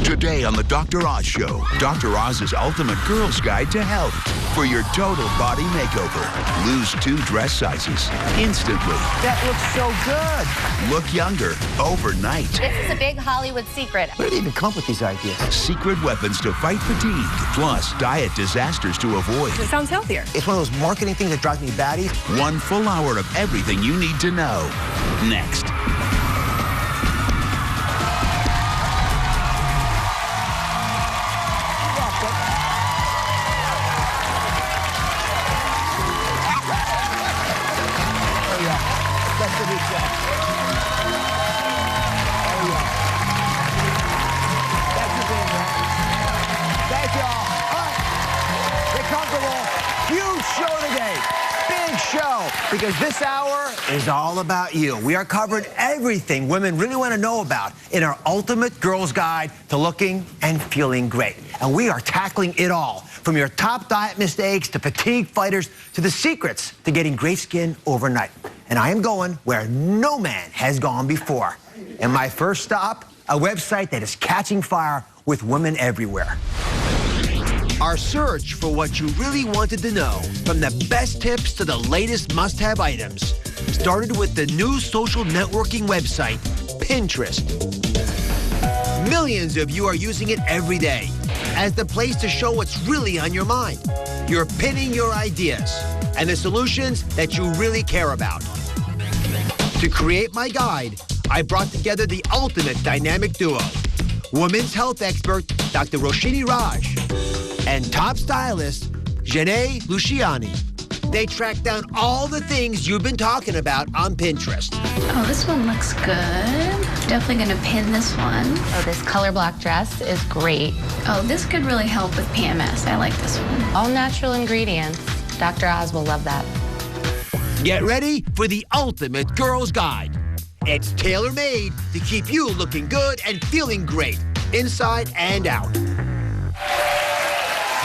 Today on the Dr. Oz Show, Dr. Oz's ultimate girl's guide to health for your total body makeover. Lose 2 dress sizes instantly. That looks so good. Look younger overnight. This is a big Hollywood secret. Where did they even come up with these ideas? Secret weapons to fight fatigue, plus diet disasters to avoid. It sounds healthier. It's one of those marketing things that drives me batty. 1 full hour of everything you need to know. Next. Thank y'all. All right. Get comfortable. Huge show today. Big show. Because this hour is all about you. We are covering everything women really want to know about in our ultimate girl's guide to looking and feeling great. And we are tackling it all. From your top diet mistakes to fatigue fighters to the secrets to getting great skin overnight. And I am going where no man has gone before. And my first stop, a website that is catching fire with women everywhere. Our search for what you really wanted to know, from the best tips to the latest must-have items, started with the new social networking website, Pinterest. Millions of you are using it every day as the place to show what's really on your mind. You're pinning your ideas and the solutions that you really care about. To create my guide, I brought together the ultimate dynamic duo, women's health expert, Dr. Roshini Raj, and top stylist, Janae Luciani. They tracked down all the things you've been talking about on Pinterest. Oh, this one looks good. Definitely gonna pin this one. Oh, this color block dress is great. Oh, this could really help with PMS. I like this one. All natural ingredients. Dr. Oz will love that. Get ready for the ultimate girl's guide. It's tailor-made to keep you looking good and feeling great, inside and out.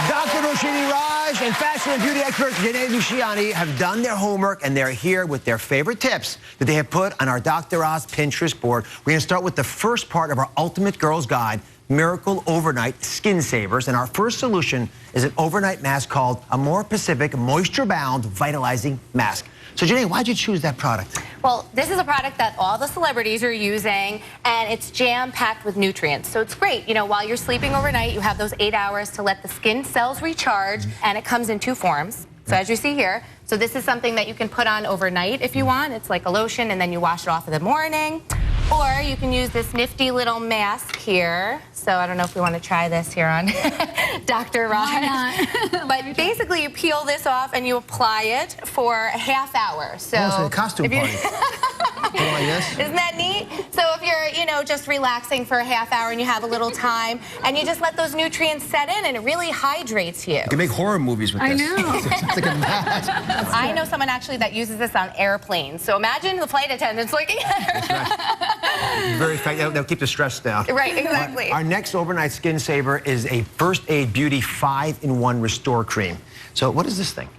Dr. Roshini Raj and fashion and beauty expert Janae Luciani have done their homework, and they're here with their favorite tips that they have put on our Dr. Oz Pinterest board. We're going to start with the first part of our ultimate girl's guide, Miracle Overnight Skin Savers. And our first solution is an overnight mask called Amore Pacific Moisture Bound Vitalizing Mask. So, Janae, why'd you choose that product? Well, this is a product that all the celebrities are using, and it's jam-packed with nutrients. So it's great. You know, while you're sleeping overnight, you have those 8 hours to let the skin cells recharge, and it comes in 2 forms. So as you see here, so this is something that you can put on overnight if you want. It's like a lotion, and then you wash it off in the morning. Or you can use this nifty little mask here. So I don't know if we want to try this here on Dr. Raj. Why not? But basically you peel this off and you apply it for a half hour. So Oh, it's a costume party. Like this? Isn't that neat? So if you're, you know, just relaxing for a half hour and you have a little time and you just let those nutrients set in and it really hydrates you. You can make horror movies with this. I know. It's like a match. I know someone actually that uses this on airplanes. So imagine the flight attendants looking at her. Very effective. They'll keep the stress down. Right, exactly. Our next overnight skin saver is a First Aid Beauty 5-in-1 Restore Cream. So what is this thing?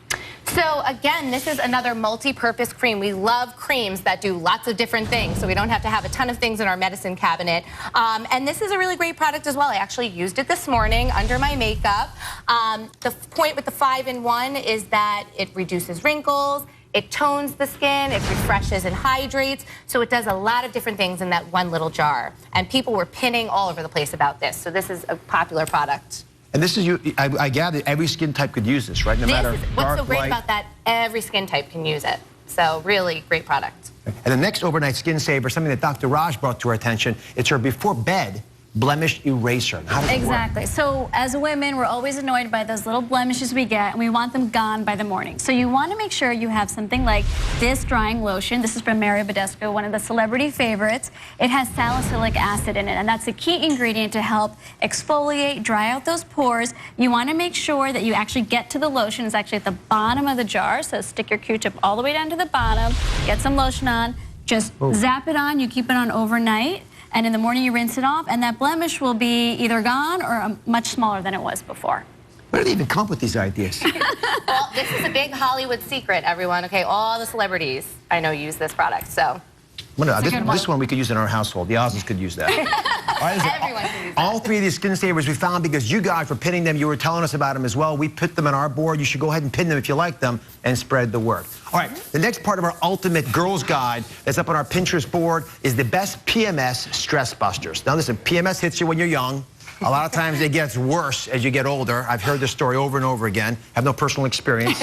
So again, this is another multi-purpose cream. We love creams that do lots of different things, so we don't have to have a ton of things in our medicine cabinet. And this is a really great product as well. I actually used it this morning under my makeup. The point with the 5-in-1 is that it reduces wrinkles, it tones the skin, it refreshes and hydrates, so it does a lot of different things in that one little jar. And people were pinning all over the place about this, so this is a popular product. And this is, I gather every skin type could use this, right? No matter What's so dark, great light. about that, every skin type can use it. So really great product. And the next overnight skin saver, something that Dr. Raj brought to our attention, it's her before bed blemish eraser. How does it work? Exactly. So as women, we're always annoyed by those little blemishes we get, and we want them gone by the morning. So you want to make sure you have something like this drying lotion. This is from Mario Badescu, one of the celebrity favorites. It has salicylic acid in it, and that's a key ingredient to help exfoliate, dry out those pores. You want to make sure that you actually get to the lotion. It's actually at the bottom of the jar, so stick your Q-tip all the way down to the bottom, get some lotion on, just zap it on. You keep it on overnight. And in the morning you rinse it off, and that blemish will be either gone or much smaller than it was before. Where do they even come up with these ideas? Well, this is a big Hollywood secret, everyone. Okay, all the celebrities I know use this product, so. This one we could use in our household. The Ozens could use that. All right, Everyone can use that. all three of these skin savers we found because you guys were pinning them. You were telling us about them as well. We put them on our board. You should go ahead and pin them if you like them and spread the word. All right, the next part of our ultimate girls guide that's up on our Pinterest board is the best PMS stress busters. Now listen, PMS hits you when you're young. A lot of times it gets worse as you get older. I've heard this story over and over again. Have no personal experience.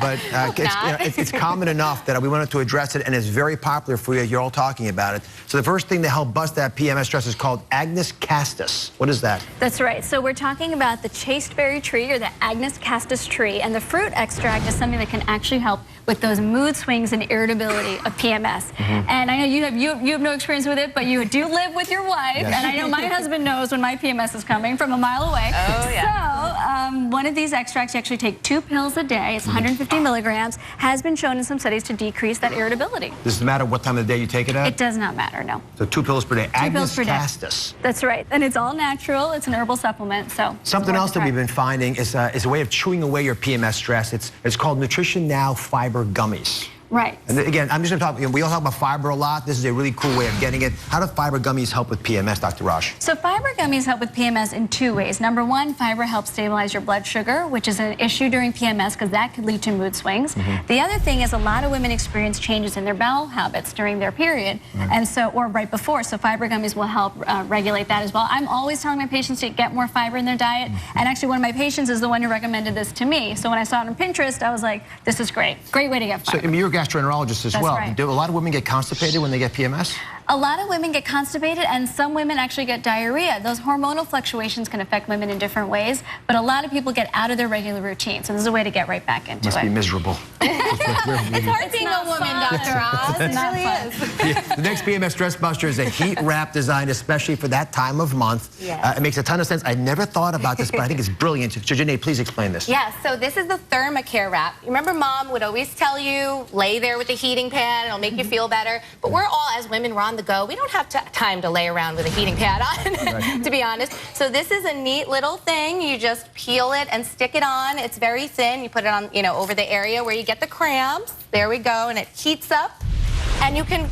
But it's common enough that we wanted to address it, and it's very popular for you. You're all talking about it. So the first thing to help bust that PMS stress is called Agnus castus. What is that? That's right. So we're talking about the chasteberry tree, or the Agnus castus tree, and the fruit extract is something that can actually help with those mood swings and irritability of PMS. And I know you have no experience with it, but you do live with your wife, and I know my husband knows when my PMS is coming from a mile away. Oh, yeah. So one of these extracts, you actually take 2 pills a day. It's 150 milligrams, has been shown in some studies to decrease that irritability. Does it matter what time of the day you take it at? It does not matter, no. So 2 pills per day. 2 pills per day. Agnus castus. That's right, and it's all natural. It's an herbal supplement, so. Something else that we've been finding is a way of chewing away your PMS stress. It's called Nutrition Now Fiber Gummies. Right. And again, I'm just going to talk, we all talk about fiber a lot. This is a really cool way of getting it. How do fiber gummies help with PMS, Dr. Raj? So fiber gummies help with PMS in 2 ways. Number 1, fiber helps stabilize your blood sugar, which is an issue during PMS because that could lead to mood swings. The other thing is a lot of women experience changes in their bowel habits during their period, and so, or right before. So fiber gummies will help regulate that as well. I'm always telling my patients to get more fiber in their diet, and actually one of my patients is the one who recommended this to me. So when I saw it on Pinterest, I was like, this is great. Great way to get fiber. So you're a gastroenterologist as well. Right. Do a lot of women get constipated when they get PMS? A lot of women get constipated, and some women actually get diarrhea. Those hormonal fluctuations can affect women in different ways, but a lot of people get out of their regular routine, so this is a way to get right back into it. Must be miserable. It's hard being a woman, Dr. Oz. It really is. The next PMS stress buster is a heat wrap designed especially for that time of month. Yes. It makes a ton of sense. I never thought about this, but I think it's brilliant. So Janae, please explain this. Yeah, so this is the Thermacare wrap. Remember Mom would always tell you, lay there with the heating pad, it'll make you feel better. But we're all, as women, we're on the go. We don't have time to lay around with a heating pad on, to be honest. So this is a neat little thing. You just peel it and stick it on. It's very thin. You put it on, over the area where you get the cramps. There we go, and it heats up. And you can,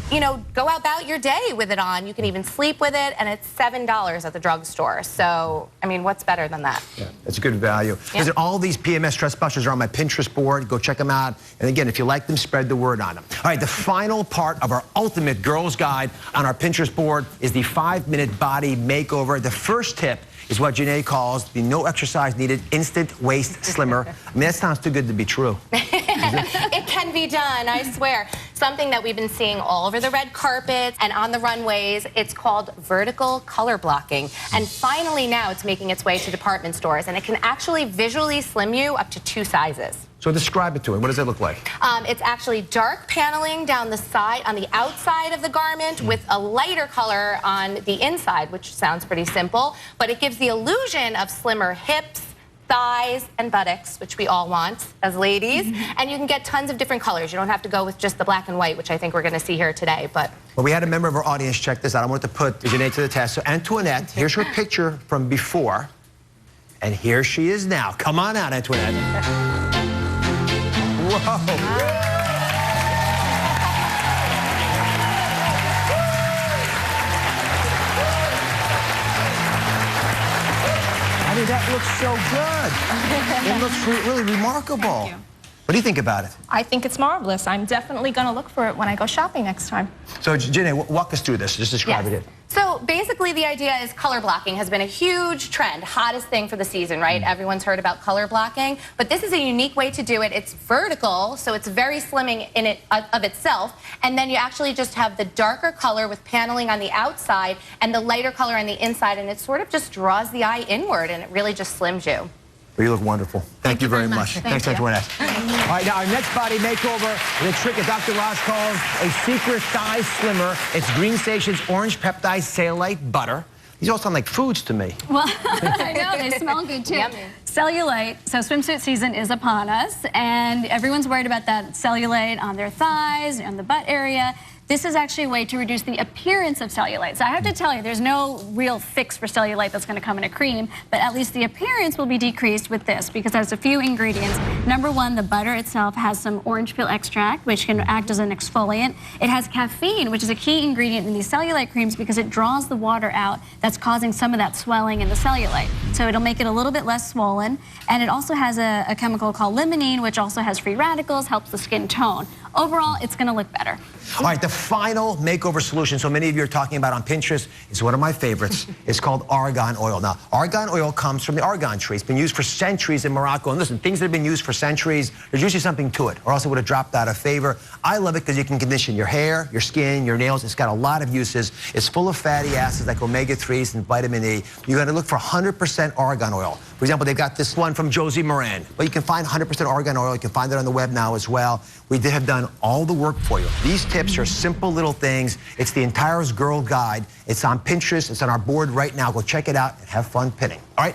go about your day with it on. You can even sleep with it, and it's $7 at the drugstore. So, I mean, what's better than that? Yeah, it's a good value. Yeah. Listen, all these PMS stress busters are on my Pinterest board. Go check them out. And again, if you like them, spread the word on them. All right, the final part of our ultimate girls guide on our Pinterest board is the 5-minute body makeover. The first tip is what Janae calls the no exercise needed instant waist slimmer. I mean, that sounds too good to be true. It can be done, I swear. Something that we've been seeing all over the red carpets and on the runways. It's called vertical color blocking. And finally now it's making its way to department stores, and it can actually visually slim you up to 2 sizes. So describe it to him. What does it look like? It's actually dark paneling down the side, on the outside of the garment, with a lighter color on the inside, which sounds pretty simple, but it gives the illusion of slimmer hips, thighs, and buttocks, which we all want as ladies. And you can get tons of different colors. You don't have to go with just the black and white, which I think we're going to see here today. But well, we had a member of our audience check this out. I wanted to put Janae to the test. So Antoinette, here's her picture from before, and here she is now. Come on out, Antoinette. Whoa. I mean, that looks so good. It looks really remarkable. Thank you. What do you think about it? I think it's marvelous. I'm definitely going to look for it when I go shopping next time. So, Janae, walk us through this. Just describe it. So basically the idea is color blocking has been a huge trend, hottest thing for the season, right? Everyone's heard about color blocking, but this is a unique way to do it. It's vertical, so it's very slimming in it of itself, and then you actually just have the darker color with paneling on the outside and the lighter color on the inside, and it sort of just draws the eye inward, and it really just slims you. Well, you look wonderful. Thank you very much. Thanks, Antoinette. All right, now our next body makeover, the trick that Dr. Ross calls a secret thigh slimmer. It's Green Station's Orange Peptide Cellulite Butter. These all sound like foods to me. Well, I know, they smell good too. Yummy. Cellulite, so swimsuit season is upon us, and everyone's worried about that cellulite on their thighs, on the butt area. this is actually a way to reduce the appearance of cellulite. So I have to tell you, there's no real fix for cellulite that's going to come in a cream, but at least the appearance will be decreased with this because there's a few ingredients. Number one, the butter itself has some orange peel extract, which can act as an exfoliant. It has caffeine, which is a key ingredient in these cellulite creams because it draws the water out that's causing some of that swelling in the cellulite. So it'll make it a little bit less swollen. And it also has a chemical called limonene, which also has free radicals, helps the skin tone. Overall, it's going to look better. All right, the final makeover solution, so many of you are talking about on Pinterest, is one of my favorites. It's called argan oil. Now, argan oil comes from the argan tree. It's been used for centuries in Morocco. And listen, things that have been used for centuries, there's usually something to it, or else it would have dropped out of favor. I love it because you can condition your hair, your skin, your nails. It's got a lot of uses. It's full of fatty acids like omega-3s and vitamin E. You're going to look for 100% argan oil. For example, they've got this one from Josie Moran. But you can find 100% argan oil. You can find it on the web now as well. We have done all the work for you. These tips are simple little things. It's the entire girl guide. It's on Pinterest. It's on our board right now. Go check it out and have fun pinning. All right?